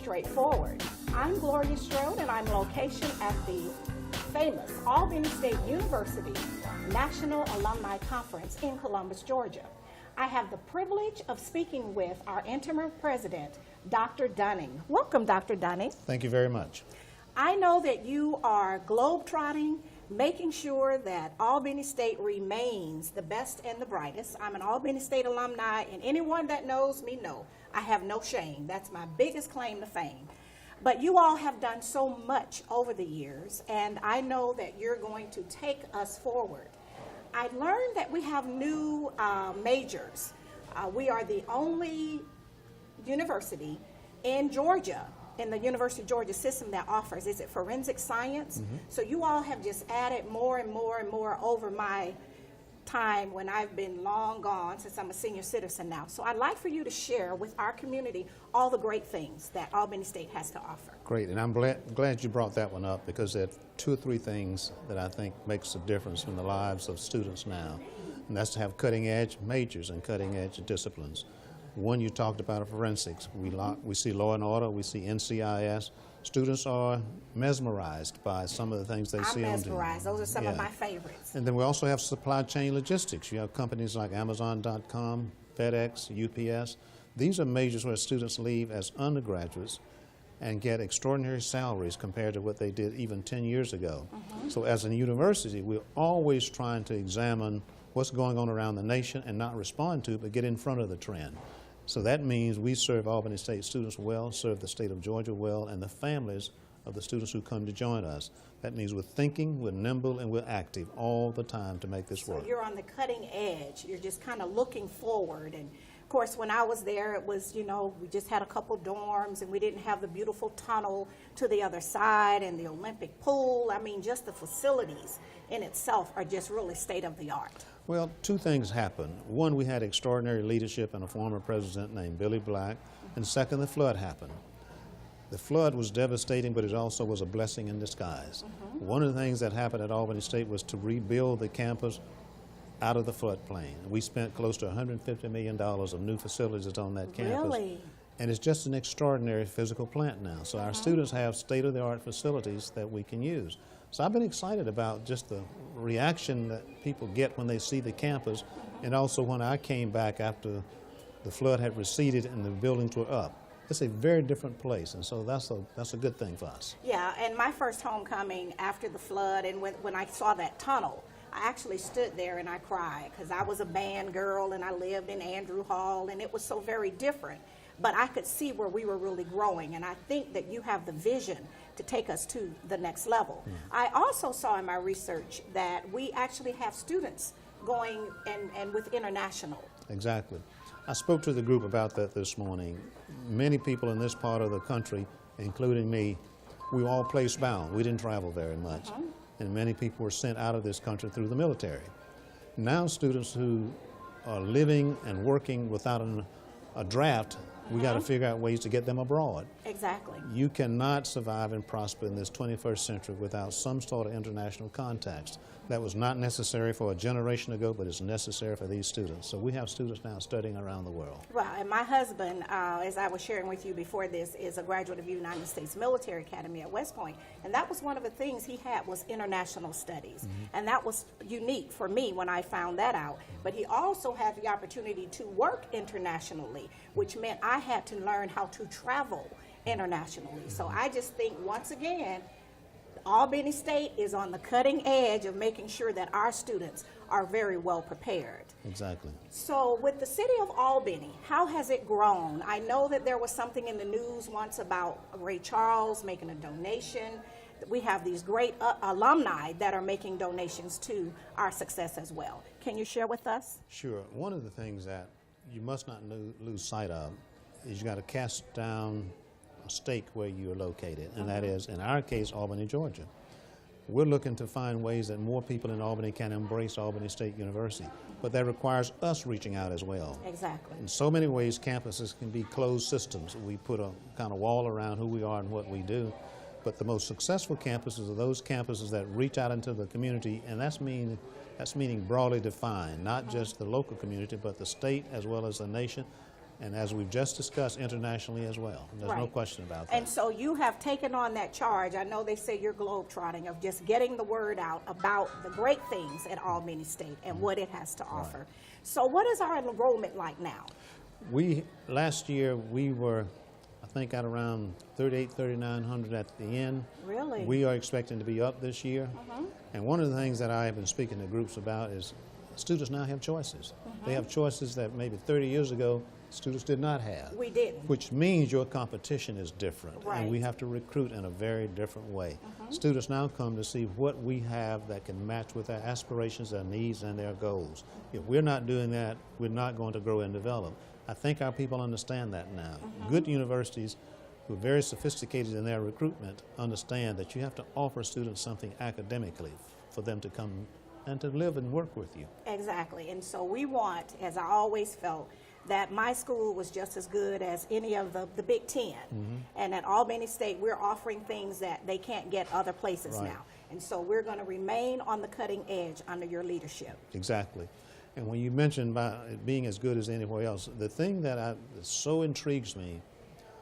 straightforward. I'm Gloria Strode, and I'm location at the famous Albany State University National Alumni Conference in Columbus, Georgia. I have the privilege of speaking with our interim president, Dr. Dunning. Welcome, Dr. Dunning. Thank you very much. I know that you are globetrotting, making sure that Albany State remains the best and the brightest. I'm an Albany State alumni, and anyone that knows me know I have no shame. That's my biggest claim to fame. But you all have done so much over the years, and I know that you're going to take us forward. I learned that we have new majors. We are the only university in Georgia, in the University of Georgia system, that offers, is it forensic science? Mm-hmm. So you all have just added more and more and more over my time when I've been long gone, since I'm a senior citizen now. So I'd like for you to share with our community all the great things that Albany State has to offer. Great, and I'm glad you brought that one up, because there are 2 or 3 things that I think makes a difference in the lives of students now, and that's to have cutting-edge majors and cutting-edge disciplines. One, you talked about forensics. We see law and order, we see NCIS. Students are mesmerized by some of the things they see on TV. I'm mesmerized. Those are some of my favorites. And then we also have supply chain logistics. You have companies like Amazon.com, FedEx, UPS. These are majors where students leave as undergraduates and get extraordinary salaries compared to what they did even 10 years ago. Mm-hmm. So as a university, we're always trying to examine what's going on around the nation and not respond to it, but get in front of the trend. So that means we serve Albany State students well, serve the state of Georgia well, and the families of the students who come to join us. That means we're thinking, we're nimble, and we're active all the time to make this work. So you're on the cutting edge. You're just kind of looking forward. And of course, when I was there, it was, you know, we just had a couple dorms, and we didn't have the beautiful tunnel to the other side and the Olympic pool. I mean, just the facilities in itself are just really state of the art. Well, 2 things happened. One, we had extraordinary leadership and a former president named Billy Black. And second, the flood happened. The flood was devastating, but it also was a blessing in disguise. Mm-hmm. One of the things that happened at Albany State was to rebuild the campus out of the floodplain. We spent close to $150 million of new facilities on that campus. Really? And it's just an extraordinary physical plant now. So our students have state-of-the-art facilities that we can use. So I've been excited about just the reaction that people get when they see the campus, and also when I came back after the flood had receded and the buildings were up. It's a very different place, and so that's a good thing for us. Yeah, and my first homecoming after the flood, and when I saw that tunnel, I actually stood there and I cried, because I was a band girl and I lived in Andrew Hall, and it was so very different. But I could see where we were really growing, and I think that you have the vision to take us to the next level. I also saw in my research that we actually have students going and with international. Exactly. I spoke to the group about that this morning. Many people in this part of the country, including me, we were all place-bound. We didn't travel very much. And many people were sent out of this country through the military. Now students who are living and working without a draft, we got to figure out ways to get them abroad. Exactly. You cannot survive and prosper in this 21st century without some sort of international contacts. That was not necessary for a generation ago, but it's necessary for these students. So we have students now studying around the world. Well, and my husband, as I was sharing with you before this, is a graduate of the United States Military Academy at West Point. And that was one of the things he had, was international studies. And that was unique for me when I found that out. But he also had the opportunity to work internationally, which meant I had to learn how to travel internationally. So I just think, once again, Albany State is on the cutting edge of making sure that our students are very well prepared. Exactly. So with the city of Albany, how has it grown? I know that there was something in the news once about Ray Charles making a donation. We have these great alumni that are making donations to our success as well. Can you share with us? Sure. One of the things that you must not lose sight of is you got to cast down a stake where you're located, and that is, in our case, Albany, Georgia. We're looking to find ways that more people in Albany can embrace Albany State University, but that requires us reaching out as well. Exactly. In so many ways, campuses can be closed systems. We put a kind of wall around who we are and what we do, but the most successful campuses are those campuses that reach out into the community, and that's meaning broadly defined, not just the local community, but the state as well as the nation. and as we've just discussed, internationally as well. There's no Right. question about that. And so you have taken on that charge. I know they say you're globetrotting of just getting the word out about the great things at Albany State and what it has to offer. So what is our enrollment like now? Last year, we were, I think, at around 3,900 at the end. Really? We are expecting to be up this year. And one of the things that I have been speaking to groups about is students now have choices. They have choices that maybe 30 years ago students did not have. We didn't. Which means your competition is different. Right. And we have to recruit in a very different way. Students now come to see what we have that can match with their aspirations, their needs, and their goals. If we're not doing that, we're not going to grow and develop. I think our people understand that now. Good universities who are very sophisticated in their recruitment understand that you have to offer students something academically for them to come and to live and work with you. Exactly. And so we want, as I always felt, that my school was just as good as any of the Big Ten. And at Albany State, we're offering things that they can't get other places Right. now. And so we're going to remain on the cutting edge under your leadership. Exactly. And when you mentioned about it being as good as anywhere else, the thing that so intrigues me,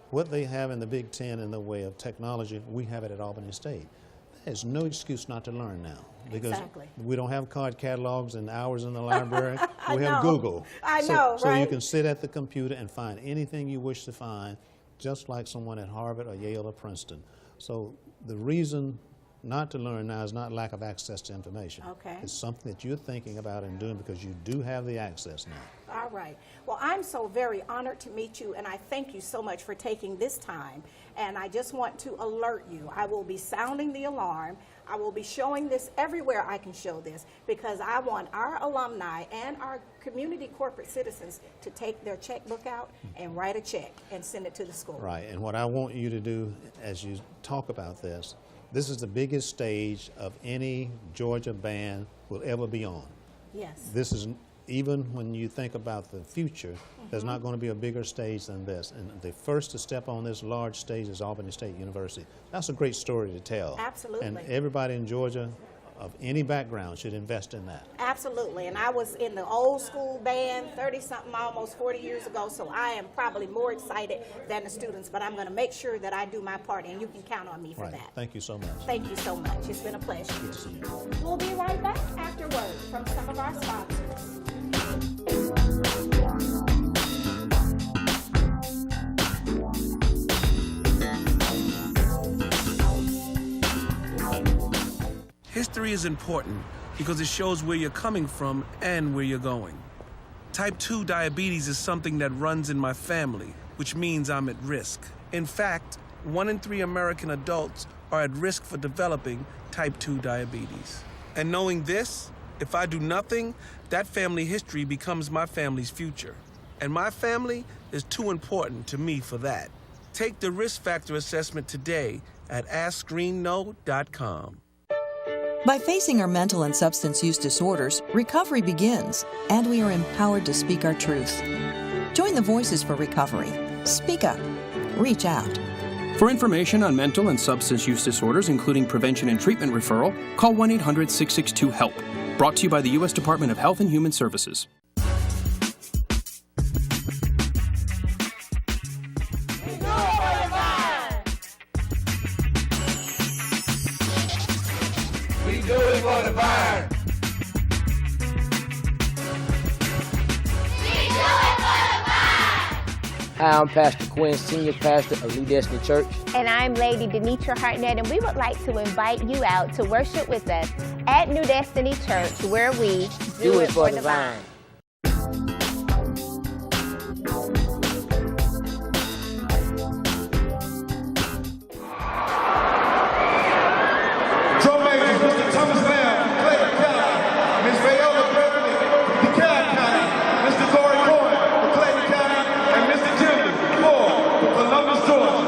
what they have in the Big Ten in the way of technology, we have it at Albany State. There's no excuse not to learn now, because Exactly. we don't have card catalogs and hours in the library. We have know. Google. I know, So you right? can sit at the computer and find anything you wish to find, just like someone at Harvard or Yale or Princeton. So the reason not to learn now is not lack of access to information. Okay. It's something that you're thinking about and doing because you do have the access now. All right. Well, I'm so very honored to meet you, and I thank you so much for taking this time. And I just want to alert you. I will be sounding the alarm. I will be showing this everywhere I can show this, because I want our alumni and our community corporate citizens to take their checkbook out and write a check and send it to the school. Right. And what I want you to do as you talk about this is the biggest stage of any Georgia band will ever be on. Yes. This is, even when you think about the future, there's not going to be a bigger stage than this. And the first to step on this large stage is Albany State University. That's a great story to tell. Absolutely. And everybody in Georgia of any background should invest in that. Absolutely. And I was in the old school band 30-something, almost 40 years ago, so I am probably more excited than the students, but I'm going to make sure that I do my part, and you can count on me for Right. that. Thank you so much. Thank you so much. It's been a pleasure. Good to see you. We'll be right back afterward from some of our sponsors. History is important because it shows where you're coming from and where you're going. Type 2 diabetes is something that runs in my family, which means I'm at risk. In fact, 1 in 3 American adults are at risk for developing type 2 diabetes. And knowing this, if I do nothing, that family history becomes my family's future. And my family is too important to me for that. Take the risk factor assessment today at AskScreenKnow.com. By facing our mental and substance use disorders, recovery begins, and we are empowered to speak our truth. Join the Voices for Recovery. Speak up. Reach out. For information on mental and substance use disorders, including prevention and treatment referral, call 1-800-662-HELP. Brought to you by the U.S. Department of Health and Human Services. We do it for the vine. Hi, I'm Pastor Quinn, Senior Pastor of New Destiny Church. And I'm Lady Denitra Hartnett, and we would like to invite you out to worship with us at New Destiny Church, where we do it for the vine. Drum majors, Mr. Thomas Lamb, Clayton County. Ms. Viola Beverly, Decuir County. Mr. Corey Cohen, for Clayton County. And Mr. Jimmy Moore, for Columbus, Georgia.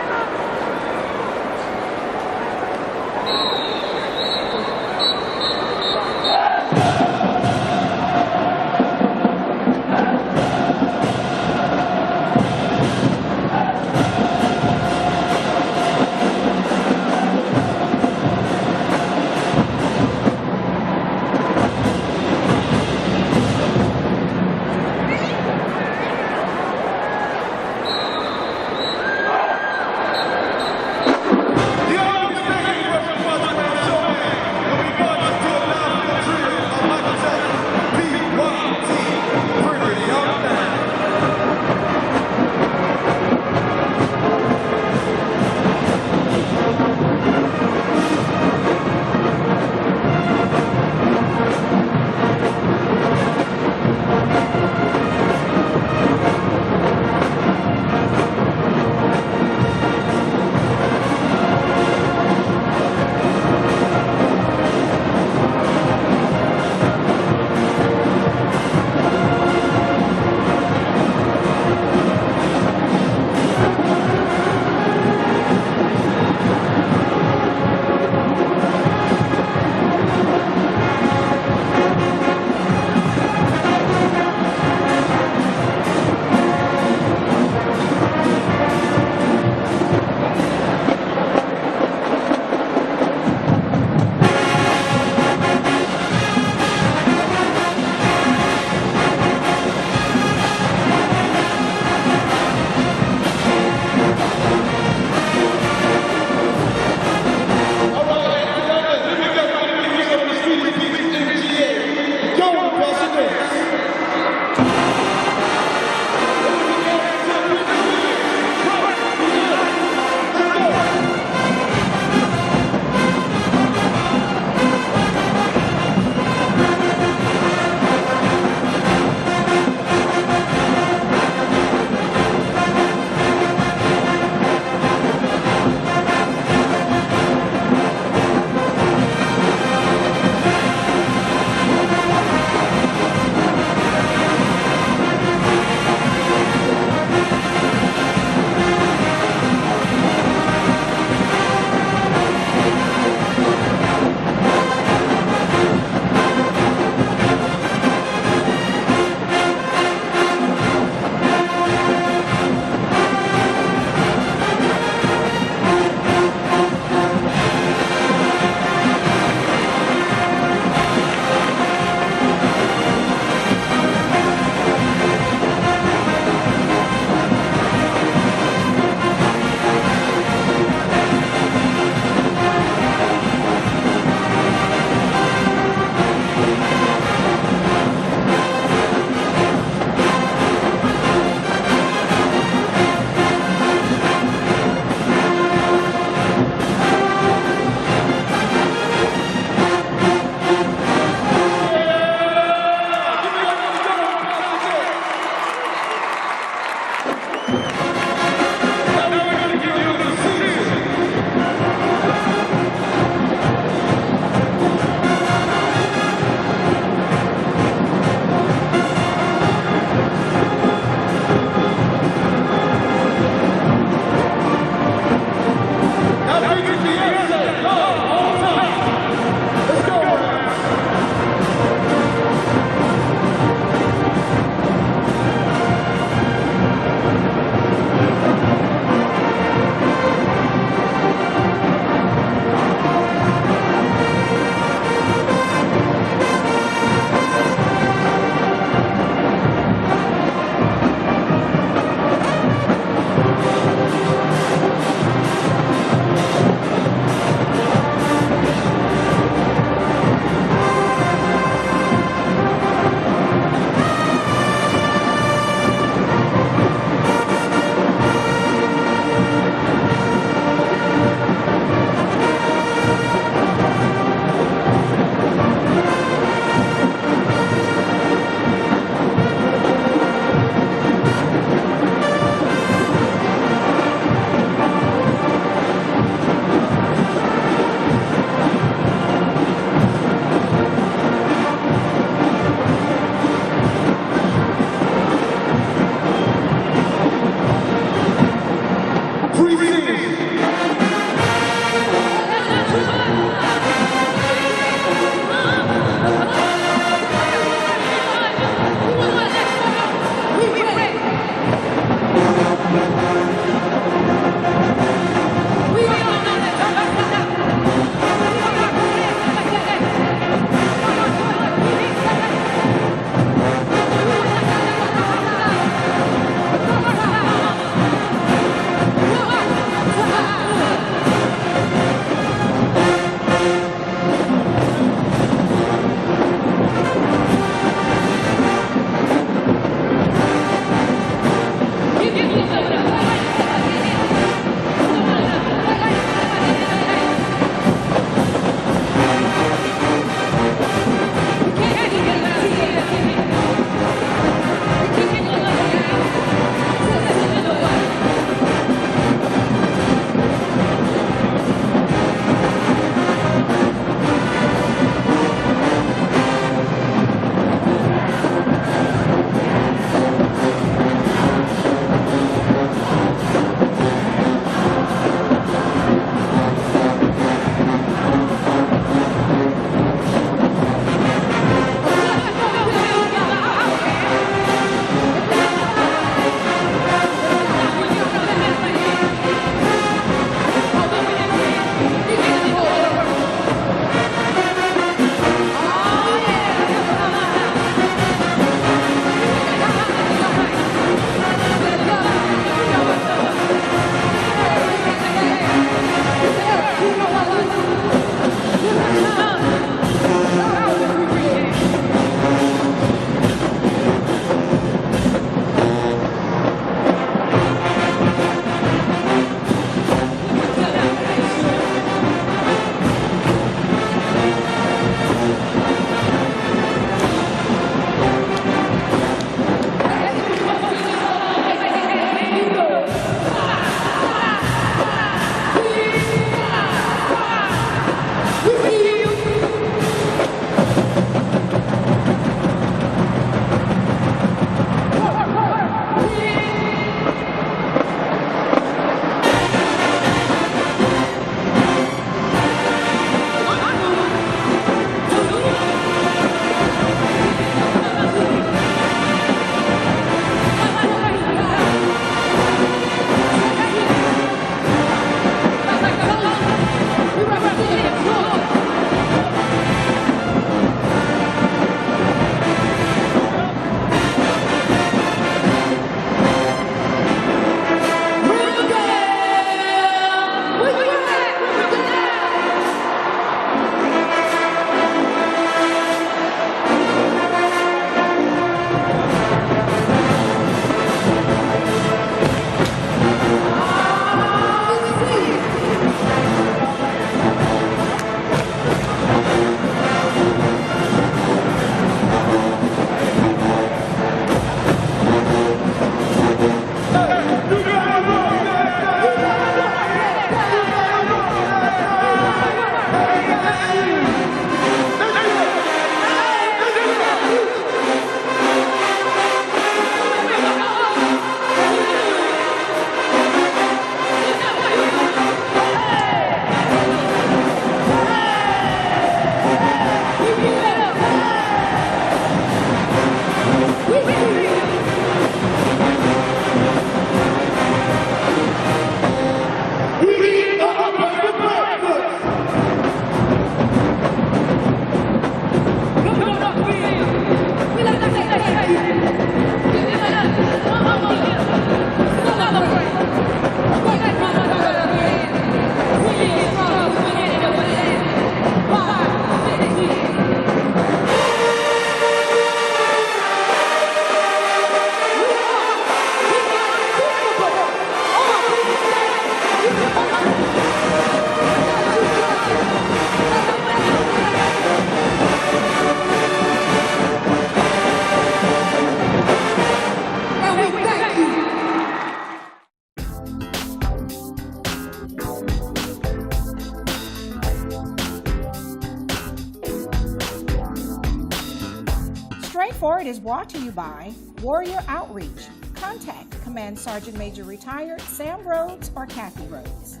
Straightforward is brought to you by Warrior Outreach. Contact Command Sergeant Major Retired Sam Rhodes or Kathy Rhodes.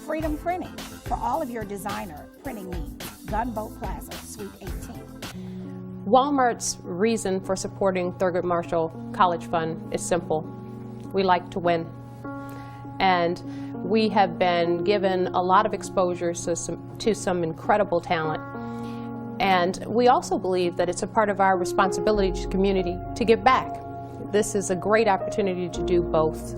Freedom Printing for all of your designer printing needs. Gunboat Plaza, Suite 18. Walmart's reason for supporting Thurgood Marshall College Fund is simple. We like to win. And we have been given a lot of exposure to some incredible talent. And we also believe that it's a part of our responsibility to the community to give back. This is a great opportunity to do both.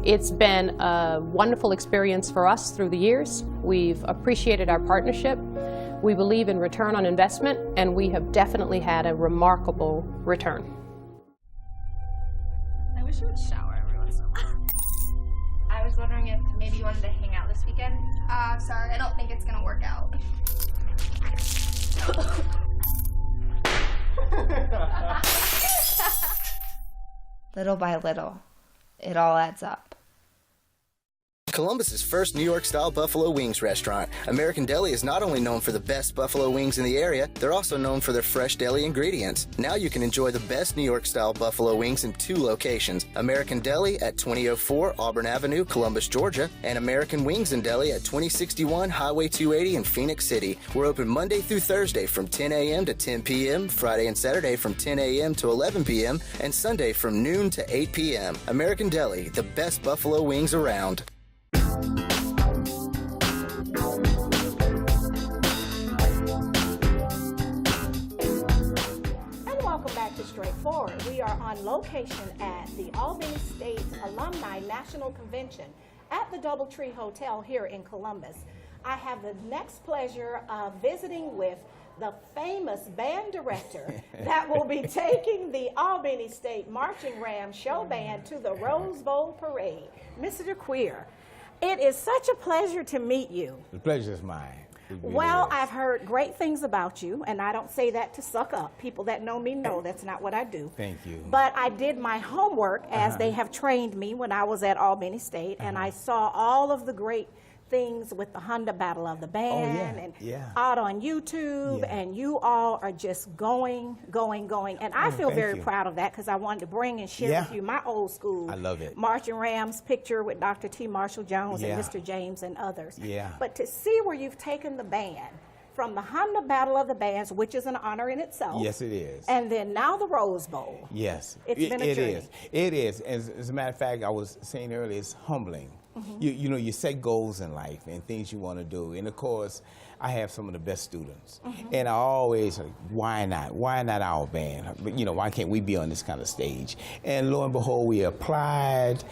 It's been a wonderful experience for us through the years. We've appreciated our partnership. We believe in return on investment, and we have definitely had a remarkable return. I wish I would shower every once in a while. I was wondering if maybe you wanted to hang out this weekend. Sorry, I don't think it's gonna work out. Little by little, it all adds up. Columbus's first New York-style buffalo wings restaurant. American Deli is not only known for the best buffalo wings in the area, they're also known for their fresh deli ingredients. Now you can enjoy the best New York-style buffalo wings in 2 locations. American Deli at 2004 Auburn Avenue, Columbus, Georgia, and American Wings and Deli at 2061 Highway 280 in Phoenix City. We're open Monday through Thursday from 10 a.m. to 10 p.m., Friday and Saturday from 10 a.m. to 11 p.m., and Sunday from noon to 8 p.m. American Deli, the best buffalo wings around. Welcome back to Straightforward. We are on location at the Albany State Alumni National Convention at the Doubletree Hotel here in Columbus. I have the next pleasure of visiting with the famous band director that will be taking the Albany State Marching Ram Show Band to the Rose Bowl Parade, Mr. Decuir. It is such a pleasure to meet you. The pleasure is mine. Well, I've heard great things about you, and I don't say that to suck up. People that know me know that's not what I do. Thank you. But I did my homework as they have trained me when I was at Albany State, and I saw all of the great things with the Honda Battle of the Band and out on YouTube, and you all are just going. And I feel very proud of that because I wanted to bring and share with you my old school Marching Rams picture with Dr. T. Marshall Jones and Mr. James and others. But to see where you've taken the band from the Honda Battle of the Bands, which is an honor in itself. Yes, it is. And then now the Rose Bowl. Yes. It's been a journey. It is. As a matter of fact, I was saying earlier, it's humbling. You know, you set goals in life and things you want to do. And of course, I have some of the best students. And I always, why not? Why not our band? You know, why can't we be on this kind of stage? And lo and behold, we applied.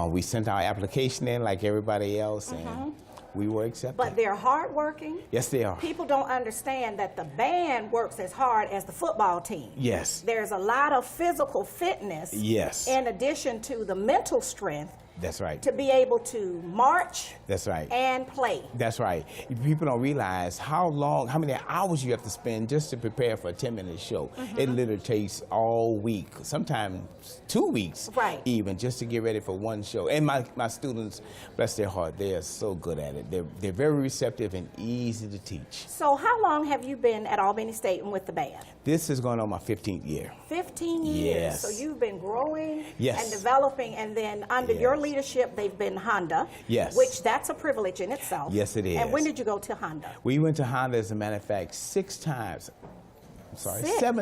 We sent our application in like everybody else. And we were accepted. But they're hardworking. Yes, they are. People don't understand that the band works as hard as the football team. Yes. There's a lot of physical fitness. Yes. In addition to the mental strength. That's right. To be able to march. That's right. And play. That's right. People don't realize how many hours you have to spend just to prepare for a 10-minute show. It literally takes all week, sometimes 2 weeks, even just to get ready for one show. And my students, bless their heart, they are so good at it. They're very receptive and easy to teach. So how long have you been at Albany State and with the band? This is going on my 15th year. 15 years. Yes. So you've been growing yes. and developing, and then under yes. your leadership, they've been Honda. Yes. Which that's a privilege in itself. Yes, it is. And when did you go to Honda? We went to Honda, as a matter of fact, 7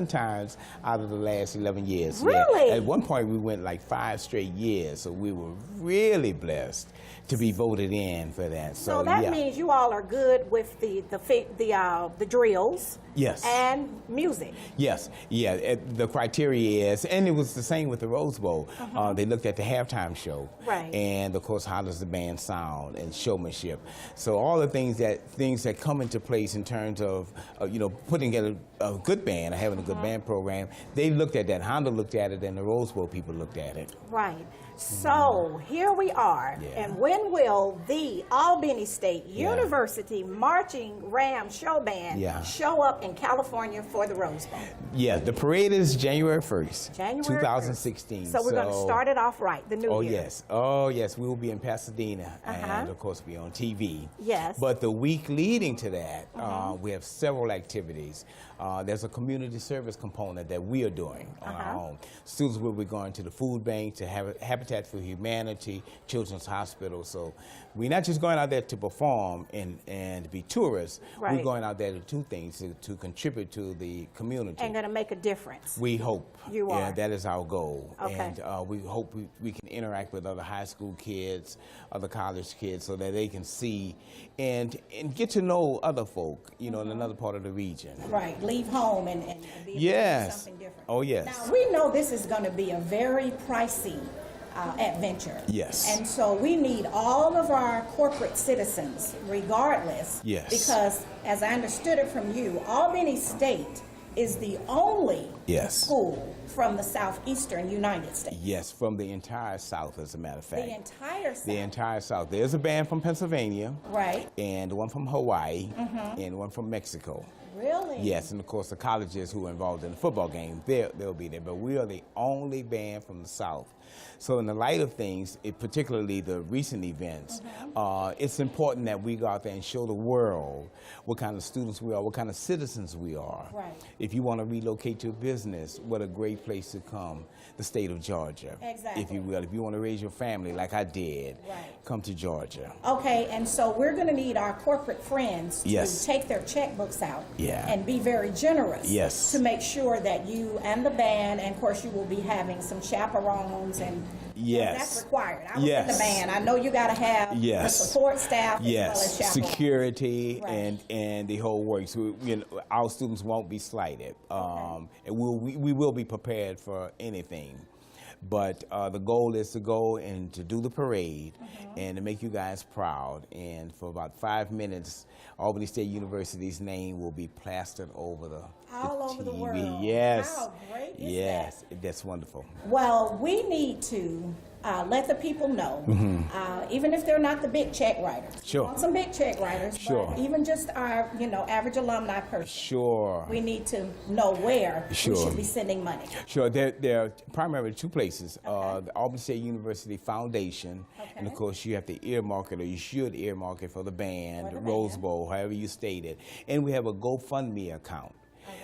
times out of the last 11 years. Really? Yeah. At one point, we went like 5 straight years, so we were really blessed to be voted in for that. So that means you all are good with the drills. Yes. And music. Yes. Yeah. The criteria is, and it was the same with the Rose Bowl. They looked at the halftime show. Right. And of course, how does the band sound and showmanship? So all the things that come into place in terms of putting together a good band or having a good band program, they looked at that. Honda looked at it, and the Rose Bowl people looked at it. Right. So here we are, and when will the Albany State University Marching Ram Show Band show up in California for the Rose Bowl? Yeah, the parade is January 1st, January 2016. 1st. So we're going to start it off right, the new year. Oh yes, we will be in Pasadena, and of course be on TV. Yes. But the week leading to that, we have several activities. There's a community service component that we are doing on our own. Students will be going to the food bank, to Habitat for Humanity, Children's Hospital. So we're not just going out there to perform and be tourists. Right. We're going out there to do things to contribute to the community. And going to make a difference. We hope. You are. Yeah, that is our goal. Okay. And we hope we can interact with other high school kids, other college kids, so that they can see and get to know other folk, you know, in another part of the region. Right. Leave home and be able to do something different. Oh, yes. Now, we know this is going to be a very pricey adventure. Yes. And so we need all of our corporate citizens, regardless. Yes. Because, as I understood it from you, Albany State is the only school from the southeastern United States. Yes, from the entire South, as a matter of fact. The entire South? The entire South. There's a band from Pennsylvania. Right. And one from Hawaii. And one from Mexico. Really? Yes, and of course the colleges who are involved in the football game, they'll be there. But we are the only band from the South. So in the light of things, particularly the recent events, it's important that we go out there and show the world what kind of students we are, what kind of citizens we are. Right. If you want to relocate to a business, what a great place to come, the state of Georgia. Exactly. If you will. If you want to raise your family like I did, come to Georgia. Okay, and so we're going to need our corporate friends to take their checkbooks out and be very generous to make sure that you and the band, and of course you will be having some chaperones and that's required. I was in the band. I know you got to have the support staff as well as chaperones. Security and the whole works. Our students won't be slighted, and we will be prepared for anything. But the goal is to go and to do the parade and to make you guys proud. And for about 5 minutes, Albany State University's name will be plastered over the over the world. Yes. How great is yes, that's wonderful. Well, we need to let the people know, even if they're not the big check writers. Sure. We want some big check writers, but even just our, average alumni person. Sure. We need to know where we should be sending money. Sure. There are primarily two places. The Albany State University Foundation, and of course you have to earmark it, or you should earmark it for the band, Rose Bowl, however you state it. And we have a GoFundMe account.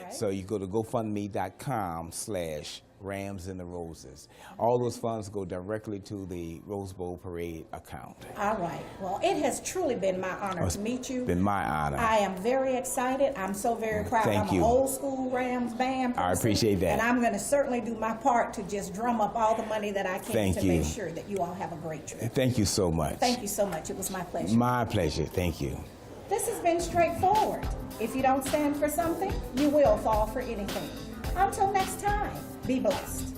So you go to GoFundMe.com/Rams and the Roses. All those funds go directly to the Rose Bowl Parade account. All right. Well, it has truly been my honor to meet you. Been my honor. I am very excited. I'm so very proud. I'm an old school Rams band person. I appreciate that. And I'm going to certainly do my part to just drum up all the money that I can to make sure that you all have a great trip. Thank you so much. Thank you so much. It was my pleasure. My pleasure. Thank you. This has been straightforward. If you don't stand for something, you will fall for anything. Until next time, be blessed.